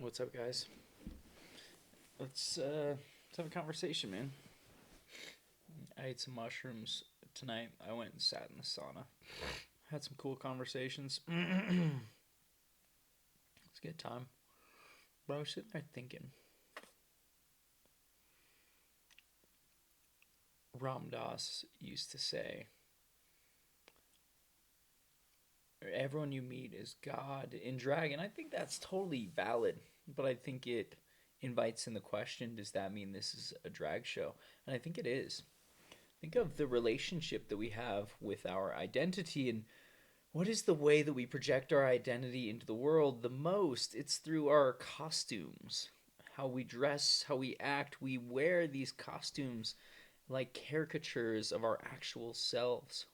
What's up, guys? Let's have a conversation, man. I ate some mushrooms tonight. I went and sat in the sauna. Had some cool conversations. It's a good time. But I was sitting there thinking. Ram Dass used to say, "Everyone you meet is God in drag," and I think that's totally valid. But I think it invites in the question: does that mean this is a drag show? And I think it is. Think of the relationship that we have with our identity and what is the way that we project our identity into the world the most? It's through our costumes. How we dress, how we act. We wear these costumes like caricatures of our actual selves.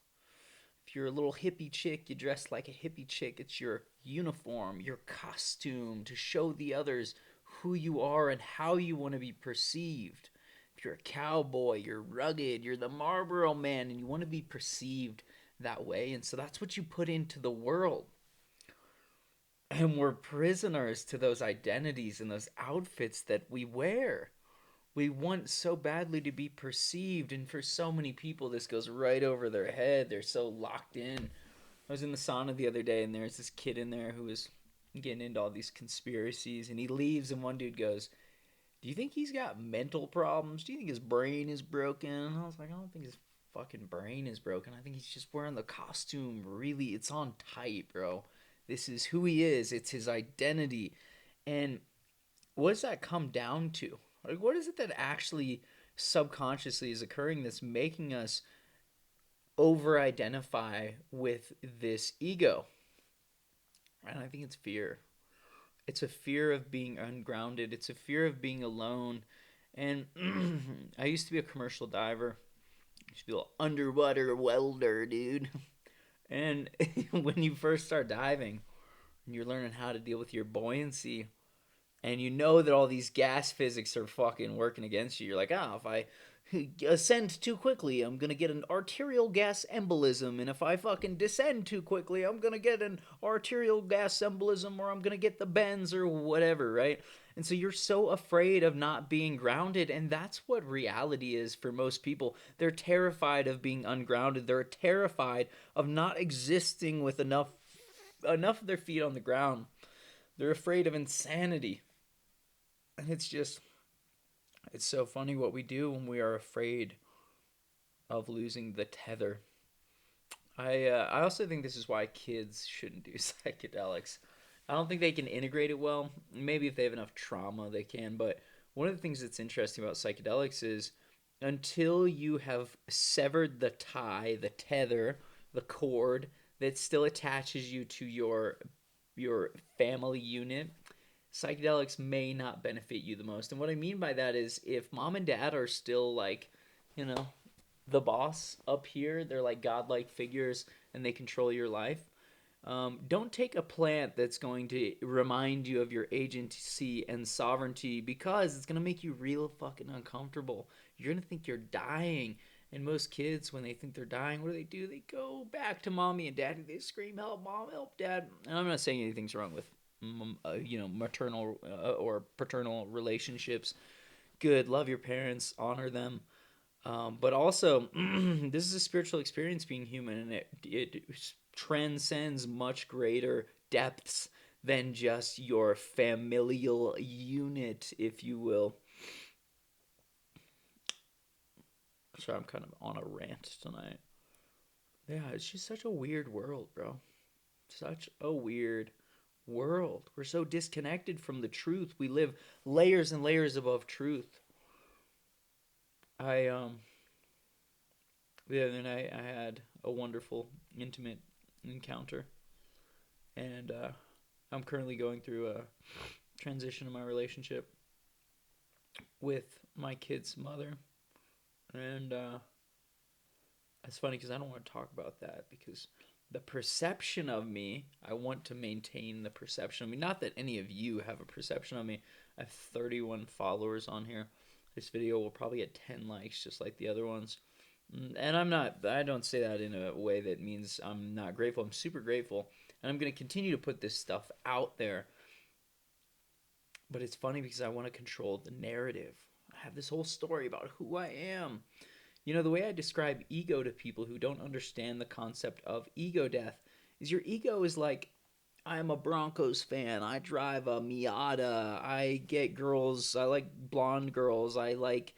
If you're a little hippie chick, you dress like a hippie chick. It's your uniform, your costume to show the others who you are and how you want to be perceived. If you're a cowboy, you're rugged, you're the Marlboro man, and you want to be perceived that way. And so that's what you put into the world. And we're prisoners to those identities and those outfits that we wear. We want so badly to be perceived, and for so many people, this goes right over their head. They're so locked in. I was in the sauna the other day, and there's this kid in there who was getting into all these conspiracies, and he leaves, and one dude goes, "Do you think he's got mental problems? Do you think his brain is broken?" And I was like, "I don't think his fucking brain is broken. I think he's just wearing the costume really. It's on tight, bro. This is who he is. It's his identity." And what does that come down to? Like, what is it that actually subconsciously is occurring that's making us over identify with this ego? And I think it's fear. It's a fear of being ungrounded, it's a fear of being alone. And I used to be a commercial diver. I used to be an underwater welder, dude. And when you first start diving and you're learning how to deal with your buoyancy, and you know that all these gas physics are fucking working against you. You're like, if I ascend too quickly, I'm gonna get an arterial gas embolism, and if I fucking descend too quickly, I'm gonna get an arterial gas embolism, or I'm gonna get the bends or whatever, right? And so you're so afraid of not being grounded, and that's what reality is for most people. They're terrified of being ungrounded. They're terrified of not existing with enough of their feet on the ground. They're afraid of insanity. And it's so funny what we do when we are afraid of losing the tether. I also think this is why kids shouldn't do psychedelics. I don't think they can integrate it well. Maybe if they have enough trauma, they can. But one of the things that's interesting about psychedelics is until you have severed the tie, the tether, the cord that still attaches you to your family unit, psychedelics may not benefit you the most. And what I mean by that is if mom and dad are still like, you know, the boss up here, they're like godlike figures and they control your life. Don't take a plant that's going to remind you of your agency and sovereignty because it's going to make you real fucking uncomfortable. You're going to think you're dying. And most kids, when they think they're dying, what do? They go back to mommy and daddy. They scream, "Help, mom, help, dad." And I'm not saying anything's wrong with, maternal or paternal relationships. Good, love your parents, honor them. But also, this is a spiritual experience being human, and it transcends much greater depths than just your familial unit, if you will. Sorry, I'm kind of on a rant tonight. Yeah, it's just such a weird world, bro. Such a weird world. We're so disconnected from the truth. We live layers and layers above truth. I The other night I had a wonderful intimate encounter, and I'm currently going through a transition in my relationship with my kid's mother, and it's funny because I don't want to talk about that because the perception of me, I want to maintain the perception of me. Not that any of you have a perception of me. I have 31 followers on here. This video will probably get 10 likes just like the other ones. And I don't say that in a way that means I'm not grateful. I'm super grateful. And I'm going to continue to put this stuff out there. But it's funny because I want to control the narrative. I have this whole story about who I am. You know, the way I describe ego to people who don't understand the concept of ego death is your ego is like, I'm a Broncos fan. I drive a Miata. I get girls. I like blonde girls. I like,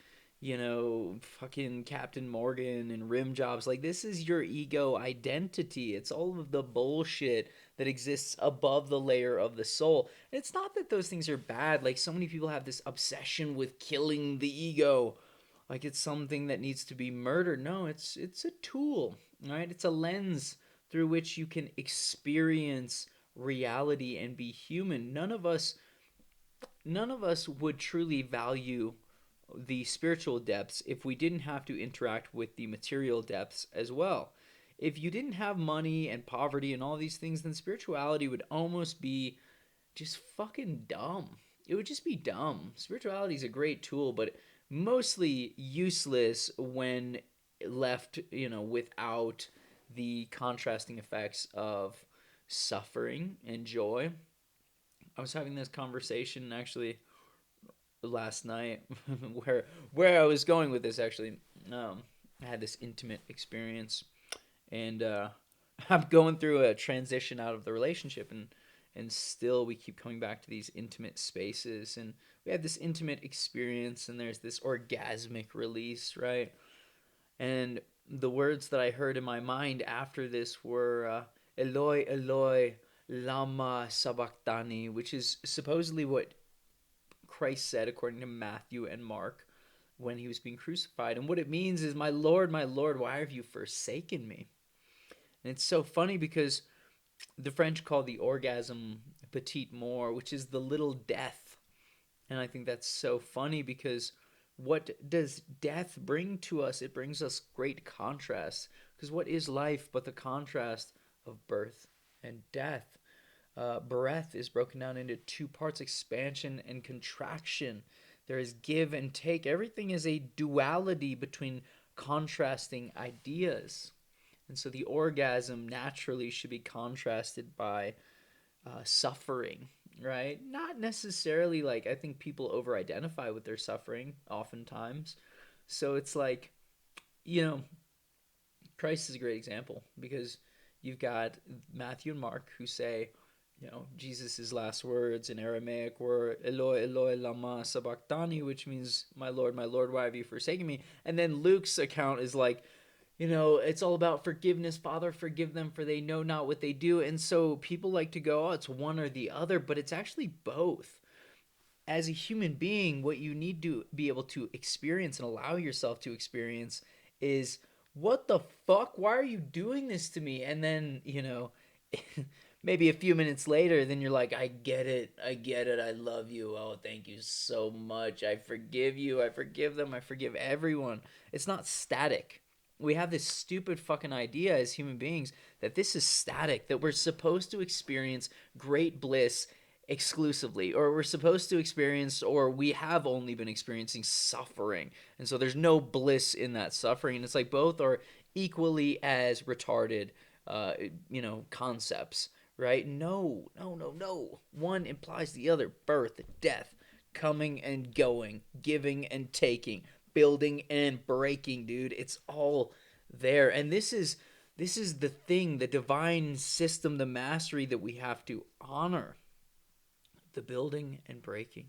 fucking Captain Morgan and rim jobs. Like, this is your ego identity. It's all of the bullshit that exists above the layer of the soul. And it's not that those things are bad. Like, so many people have this obsession with killing the ego. Like it's something that needs to be murdered. No, it's a tool, right? It's a lens through which you can experience reality and be human. None of us would truly value the spiritual depths if we didn't have to interact with the material depths as well. If you didn't have money and poverty and all these things, then spirituality would almost be just fucking dumb. It would just be dumb. Spirituality is a great tool, but mostly useless when left, without the contrasting effects of suffering and joy. I was having this conversation actually last night where I was going with this actually. I had this intimate experience, and I'm going through a transition out of the relationship, and still we keep coming back to these intimate spaces, and we had this intimate experience, and there's this orgasmic release, right? And the words that I heard in my mind after this were Eloi, Eloi, lama sabachthani, which is supposedly what Christ said according to Matthew and Mark when he was being crucified. And what it means is, my Lord, why have you forsaken me? And it's so funny because the French call the orgasm petite mort, which is the little death. And I think that's so funny because what does death bring to us? It brings us great contrast. Because what is life but the contrast of birth and death? Breath is broken down into two parts: expansion and contraction. There is give and take. Everything is a duality between contrasting ideas. And so the orgasm naturally should be contrasted by suffering, right? Not necessarily like, I think people over identify with their suffering oftentimes. So it's like, you know, Christ is a great example because you've got Matthew and Mark who say, Jesus' last words in Aramaic were Eloi, Eloi, lama sabachthani, which means, my Lord, why have you forsaken me? And then Luke's account is like, it's all about forgiveness. Father, forgive them, for they know not what they do. And so people like to go, oh, it's one or the other, but it's actually both. As a human being, what you need to be able to experience and allow yourself to experience is, what the fuck? Why are you doing this to me? And then, maybe a few minutes later, then you're like, I get it. I love you. Oh, thank you so much. I forgive you. I forgive them. I forgive everyone. It's not static. We have this stupid fucking idea as human beings that this is static, that we're supposed to experience great bliss exclusively, or we're supposed to experience, or we have only been experiencing suffering, and so there's no bliss in that suffering. And it's like both are equally as retarded concepts, right? No, no, no, no. One implies the other: birth, death, coming and going, giving and taking, building and breaking, dude. It's all there. And this is the thing, the divine system, the mastery that we have to honor: the building and breaking,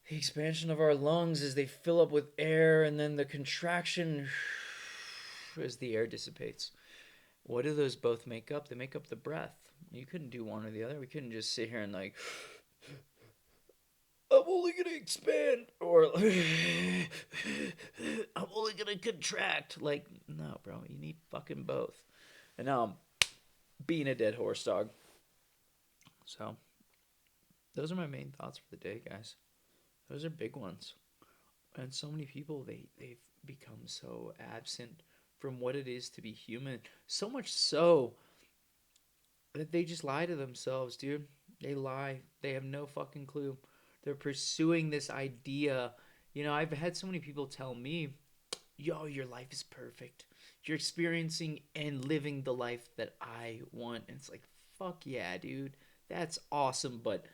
the expansion of our lungs as they fill up with air, and then the contraction as the air dissipates. What do those both make up? They make up the breath. You couldn't do one or the other. We couldn't just sit here and like, I'm only gonna expand, or I'm only gonna contract. Like, no, bro, you need fucking both. And now I'm being a dead horse, dog. So those are my main thoughts for the day, guys. Those are big ones. And so many people, they've become so absent from what it is to be human. So much so that they just lie to themselves, dude. They lie. They have no fucking clue. They're pursuing this idea. I've had so many people tell me, yo, your life is perfect. You're experiencing and living the life that I want. And it's like, fuck yeah, dude. That's awesome. But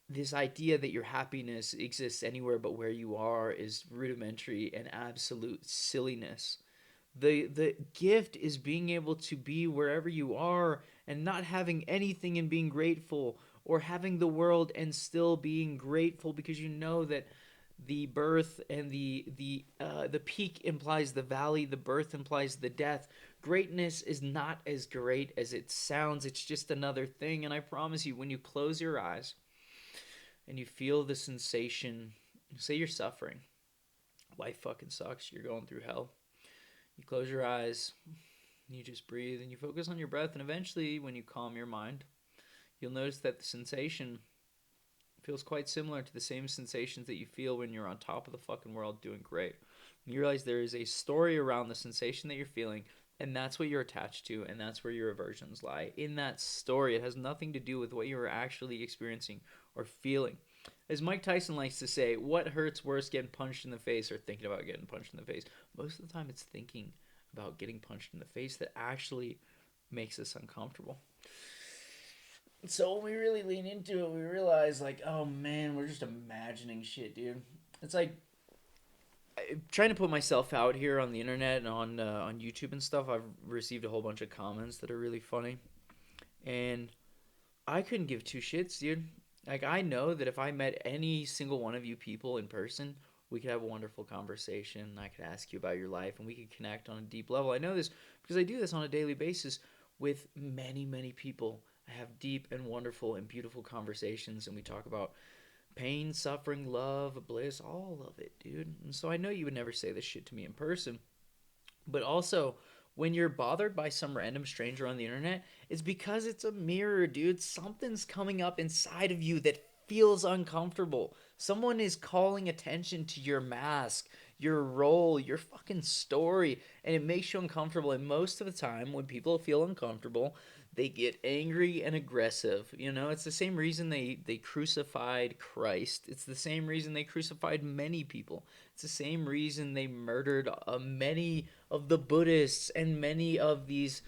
this idea that your happiness exists anywhere but where you are is rudimentary and absolute silliness. The gift is being able to be wherever you are and not having anything and being grateful, or having the world and still being grateful, because you know that the birth and the peak implies the valley, the birth implies the death. Greatness is not as great as it sounds. It's just another thing. And I promise you, when you close your eyes and you feel the sensation, say you're suffering, life fucking sucks, you're going through hell. You close your eyes, you just breathe, and you focus on your breath, and eventually, when you calm your mind, you'll notice that the sensation feels quite similar to the same sensations that you feel when you're on top of the fucking world doing great. And you realize there is a story around the sensation that you're feeling, and that's what you're attached to, and that's where your aversions lie. In that story, it has nothing to do with what you are actually experiencing or feeling. As Mike Tyson likes to say, what hurts worse, getting punched in the face or thinking about getting punched in the face? Most of the time, it's thinking about getting punched in the face that actually makes us uncomfortable. So when we really lean into it, we realize, like, oh man, we're just imagining shit, dude. It's like trying to put myself out here on the internet and on YouTube and stuff. I've received a whole bunch of comments that are really funny, and I couldn't give two shits, dude. Like, I know that if I met any single one of you people in person, we could have a wonderful conversation. I could ask you about your life, and we could connect on a deep level. I know this because I do this on a daily basis with many, many people. I have deep and wonderful and beautiful conversations, and we talk about pain, suffering, love, bliss, all of it, dude. And so I know you would never say this shit to me in person, but also, when you're bothered by some random stranger on the internet, it's because it's a mirror, dude. Something's coming up inside of you that feels uncomfortable. Someone is calling attention to your mask, your role, your fucking story, and it makes you uncomfortable. And most of the time, when people feel uncomfortable, they get angry and aggressive. You know, it's the same reason they crucified Christ. It's the same reason they crucified many people. It's the same reason they murdered many of the Buddhists and many of these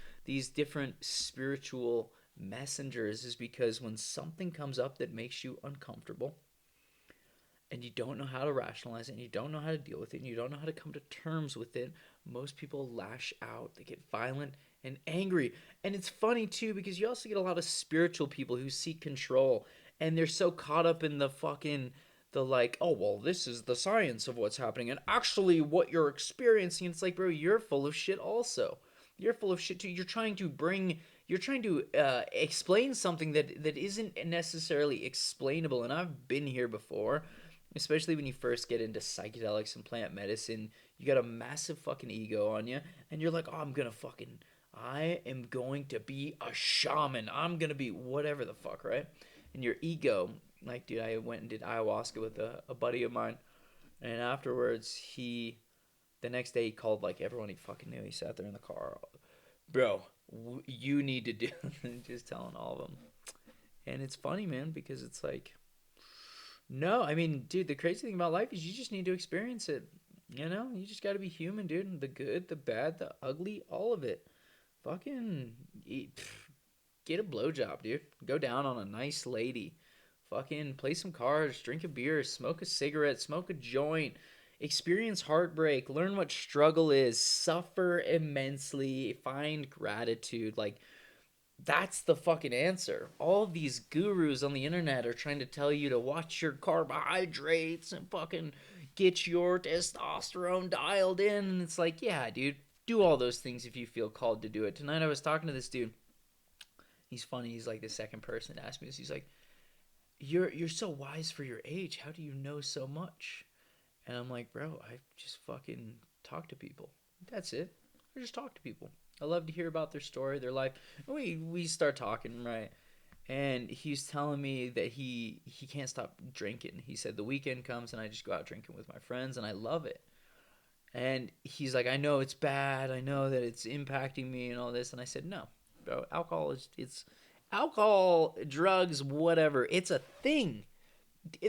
different spiritual messengers, is because when something comes up that makes you uncomfortable and you don't know how to rationalize it and you don't know how to deal with it and you don't know how to come to terms with it, most people lash out. They get violent and angry. And it's funny too, because you also get a lot of spiritual people who seek control, and they're so caught up in the fucking the like, oh well, this is the science of what's happening and actually what you're experiencing. It's like, bro, you're full of shit also. You're full of shit too. You're trying to explain something that isn't necessarily explainable. And I've been here before, especially when you first get into psychedelics and plant medicine. You got a massive fucking ego on you, and you're like, oh, I am going to be a shaman. I'm gonna be whatever the fuck, right? And your ego, like, dude, I went and did ayahuasca with a buddy of mine, and afterwards, the next day, he called like everyone he fucking knew. He sat there in the car, bro, you need to do, just telling all of them. And it's funny, man, because it's like, no, I mean, dude, the crazy thing about life is you just need to experience it. You know, you just got to be human, dude. The good, the bad, the ugly, all of it. Fucking eat, get a blowjob, dude. Go down on a nice lady. Fucking play some cards, drink a beer, smoke a cigarette, smoke a joint, experience heartbreak, learn what struggle is, suffer immensely, find gratitude. Like, that's the fucking answer. All these gurus on the internet are trying to tell you to watch your carbohydrates and fucking get your testosterone dialed in. And it's like, yeah, dude, do all those things if you feel called to do it. Tonight I was talking to this dude. He's funny. He's like the second person to ask me this. He's like, you're so wise for your age. How do you know so much? And I'm like, bro, I just fucking talk to people. That's it. I just talk to people. I love to hear about their story, their life. And we start talking, right? And he's telling me that he can't stop drinking. He said the weekend comes and I just go out drinking with my friends and I love it. And he's like, I know it's bad. I know that it's impacting me and all this. And I said, no, bro, alcohol it's alcohol, drugs, whatever. It's a thing.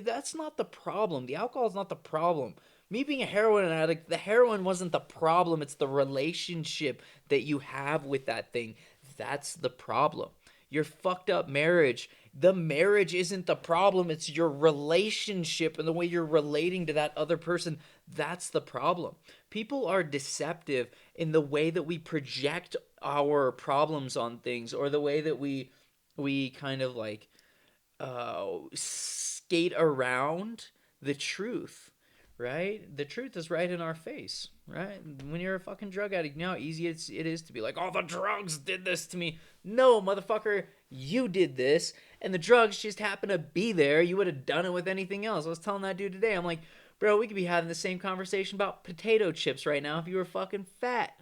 That's not the problem. The alcohol is not the problem. Me being a heroin addict, the heroin wasn't the problem. It's the relationship that you have with that thing. That's the problem. your fucked up marriage. The marriage isn't the problem, it's your relationship and the way you're relating to that other person. That's the problem. People are deceptive in the way that we project our problems on things, or the way that we kind of like skate around the truth, right? The truth is right in our face, right? When you're a fucking drug addict, you know how easy it is to be like, oh, the drugs did this to me. No, motherfucker, you did this, and the drugs just happen to be there. You would have done it with anything else. I was telling that dude today, I'm like, bro, we could be having the same conversation about potato chips right now if you were fucking fat.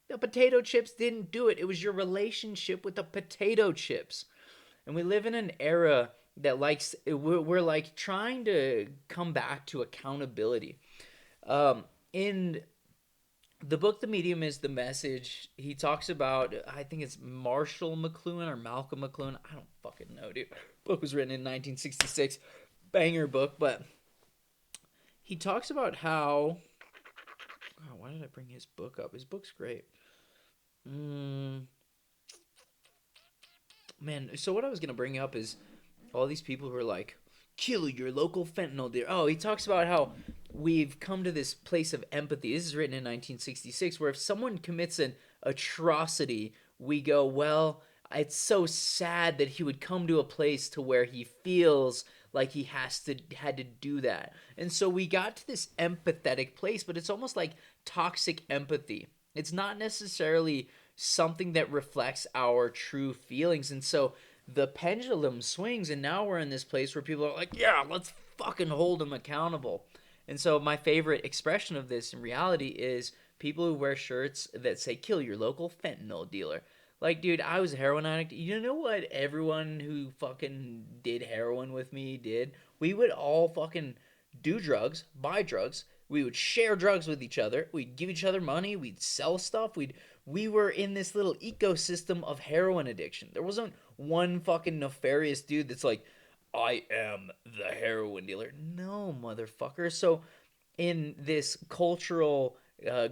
The potato chips didn't do it. It was your relationship with the potato chips. And we live in an era that likes, we're like trying to come back to accountability. In the book The Medium is the Message, he talks about, I think it's Marshall McLuhan or Malcolm McLuhan, I don't fucking know, dude. Book was written in 1966, banger book. But he talks about how, oh, why did I bring his book up? His book's great. Man, so what I was gonna bring up is all these people who are like, kill your local fentanyl dealer. Oh, he talks about how we've come to this place of empathy. This is written in 1966, where if someone commits an atrocity, we go, well, it's so sad that he would come to a place to where he feels like he had to do that. And so we got to this empathetic place, but it's almost like toxic empathy. It's not necessarily something that reflects our true feelings. And so the pendulum swings, and now we're in this place where people are like, yeah, let's fucking hold them accountable. And so my favorite expression of this in reality is people who wear shirts that say, kill your local fentanyl dealer. Like, dude, I was a heroin addict. You know what everyone who fucking did heroin with me did? We would all fucking do drugs, buy drugs. We would share drugs with each other. We'd give each other money. We'd sell stuff. We were in this little ecosystem of heroin addiction. There wasn't one fucking nefarious dude that's like, I am the heroin dealer. No, motherfucker. So in this cultural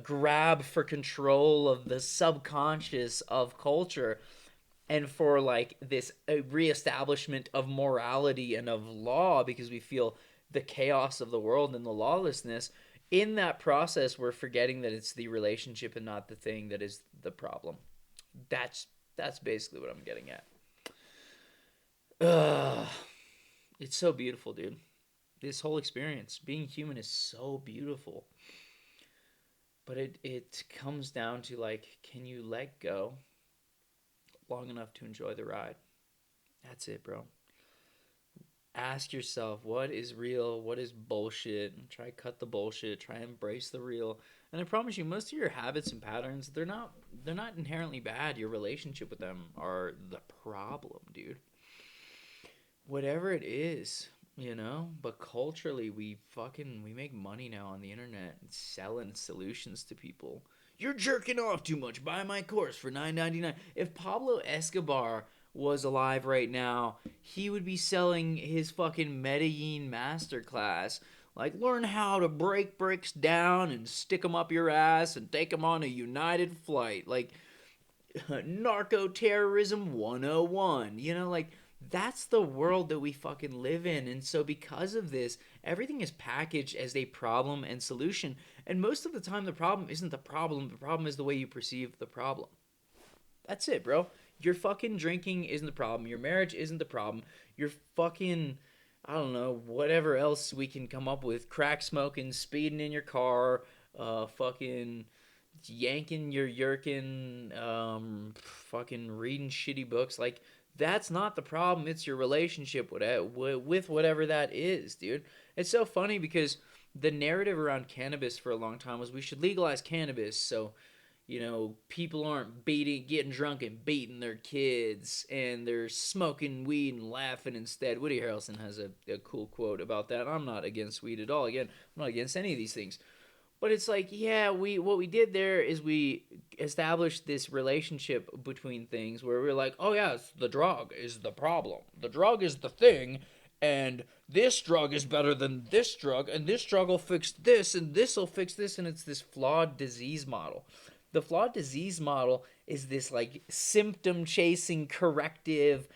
grab for control of the subconscious of culture, and for like this reestablishment of morality and of law, because we feel the chaos of the world and the lawlessness, in that process we're forgetting that it's the relationship and not the thing that is the problem. That's basically what I'm getting at. It's so beautiful, dude. This whole experience, being human, is so beautiful. But it comes down to like, can you let go long enough to enjoy the ride? That's it, bro. Ask yourself, what is real, what is bullshit, and try cut the bullshit, try embrace the real. And I promise you, most of your habits and patterns, they're not inherently bad. Your relationship with them are the problem, dude. Whatever it is, you know. But culturally, we make money now on the internet and selling solutions to people. You're jerking off too much. Buy my course for $9.99. If Pablo Escobar was alive right now, he would be selling his fucking Medellin masterclass. Like, learn how to break bricks down and stick them up your ass and take them on a United flight. Like, narco terrorism 101. You know, like, that's the world that we fucking live in. And so because of this, everything is packaged as a problem and solution. And most of the time, the problem isn't the problem. The problem is the way you perceive the problem. That's it, bro. Your fucking drinking isn't the problem. Your marriage isn't the problem. Your fucking, I don't know, whatever else we can come up with. Crack smoking, speeding in your car, fucking yanking your yerkin, fucking reading shitty books. Like, that's not the problem. It's your relationship with whatever that is, dude. It's so funny because the narrative around cannabis for a long time was we should legalize cannabis so, you know, people aren't getting drunk and beating their kids, and they're smoking weed and laughing instead. Woody Harrelson has a cool quote about that. I'm not against weed at all. Again, I'm not against any of these things. But it's like, yeah, what we did there is we established this relationship between things where we're like, oh yeah, the drug is the problem. The drug is the thing, and this drug is better than this drug, and this drug will fix this, and this will fix this, and it's this flawed disease model. The flawed disease model is this like symptom chasing corrective,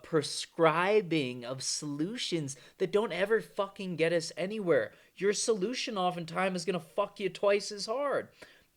prescribing of solutions that don't ever fucking get us anywhere. Your solution oftentimes is gonna fuck you twice as hard.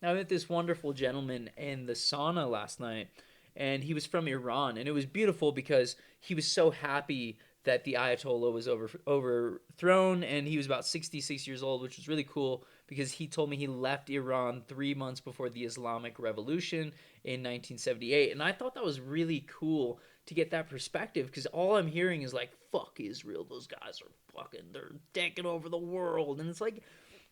I met this wonderful gentleman in the sauna last night, and he was from Iran, and it was beautiful because he was so happy that the Ayatollah was overthrown, and he was about 66 years old, which was really cool because he told me he left Iran 3 months before the Islamic Revolution in 1978, and I thought that was really cool to get that perspective because all I'm hearing is like, fuck Israel, those guys are fucking, they're taking over the world, and it's like,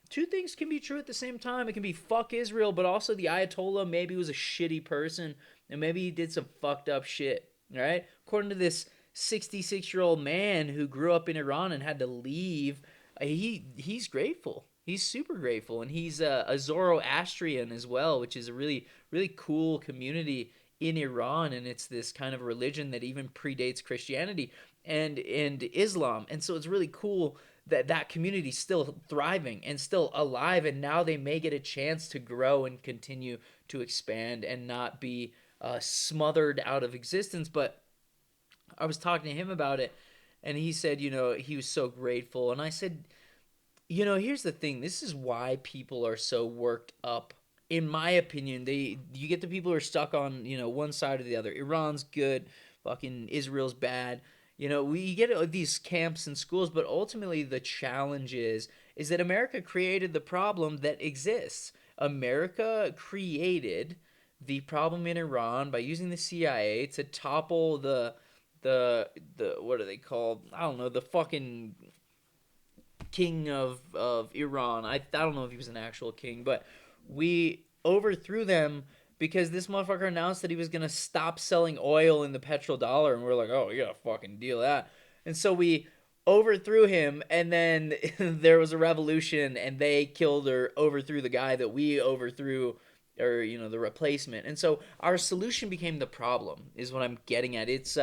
two things can be true at the same time. It can be fuck Israel, but also the Ayatollah maybe was a shitty person and maybe he did some fucked up shit, right? According to this 66-year-old man who grew up in Iran and had to leave, he's grateful. He's super grateful, and he's a Zoroastrian as well, which is a really really cool community in Iran, and it's this kind of religion that even predates Christianity and Islam, and so it's really cool that that community is still thriving and still alive, and now they may get a chance to grow and continue to expand and not be smothered out of existence. But I was talking to him about it, and he said, he was so grateful, and I said, here's the thing. This is why people are so worked up. In my opinion, you get the people who are stuck on, one side or the other. Iran's good, fucking Israel's bad. We get these camps and schools, but ultimately the challenge is that America created the problem that exists. America created the problem in Iran by using the CIA to topple the what are they called? I don't know, the fucking king of Iran. I don't know if he was an actual king, but we overthrew them because this motherfucker announced that he was going to stop selling oil in the petrodollar, and we're like, oh, you got to fucking deal with that. And so we overthrew him, and then there was a revolution, and they killed or overthrew the guy that we overthrew, or the replacement. And so our solution became the problem, is what I'm getting at. It's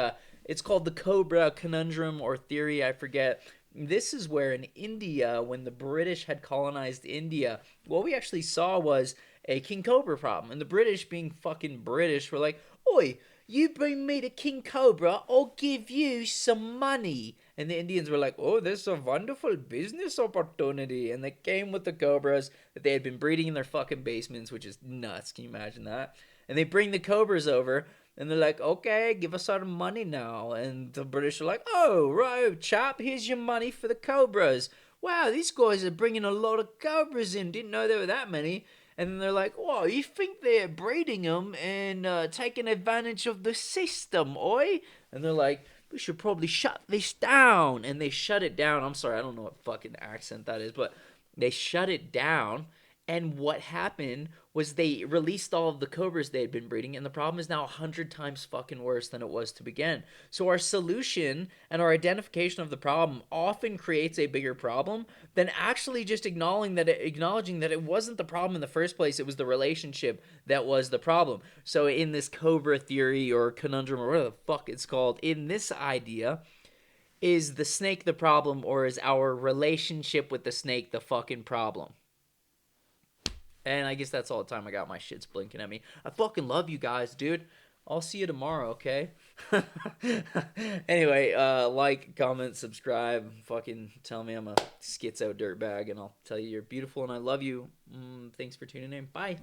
called the Cobra conundrum or theory, I forget. This is where in India, when the British had colonized India, what we actually saw was a King Cobra problem. And the British, being fucking British, were like, oi, you bring me the King Cobra, I'll give you some money. And the Indians were like, oh, this is a wonderful business opportunity. And they came with the Cobras that they had been breeding in their fucking basements, which is nuts. Can you imagine that? And they bring the Cobras over, and they're like, okay, give us our money now. And the British are like, oh, right, chap, here's your money for the Cobras. Wow, these guys are bringing a lot of Cobras in. Didn't know there were that many. And then they're like, oh, you think they're breeding them and taking advantage of the system, oi? And they're like, we should probably shut this down. And they shut it down. I'm sorry, I don't know what fucking accent that is, but they shut it down. And what happened was they released all of the cobras they had been breeding, and the problem is now 100 times fucking worse than it was to begin. So our solution and our identification of the problem often creates a bigger problem than actually just acknowledging that it wasn't the problem in the first place. It was the relationship that was the problem. So in this cobra theory or conundrum or whatever the fuck it's called, in this idea, is the snake the problem, or is our relationship with the snake the fucking problem? And I guess that's all the time I got. My shit's blinking at me. I fucking love you guys, dude. I'll see you tomorrow, okay? Anyway, like, comment, subscribe. Fucking tell me I'm a schizo dirtbag, and I'll tell you you're beautiful and I love you. Thanks for tuning in. Bye.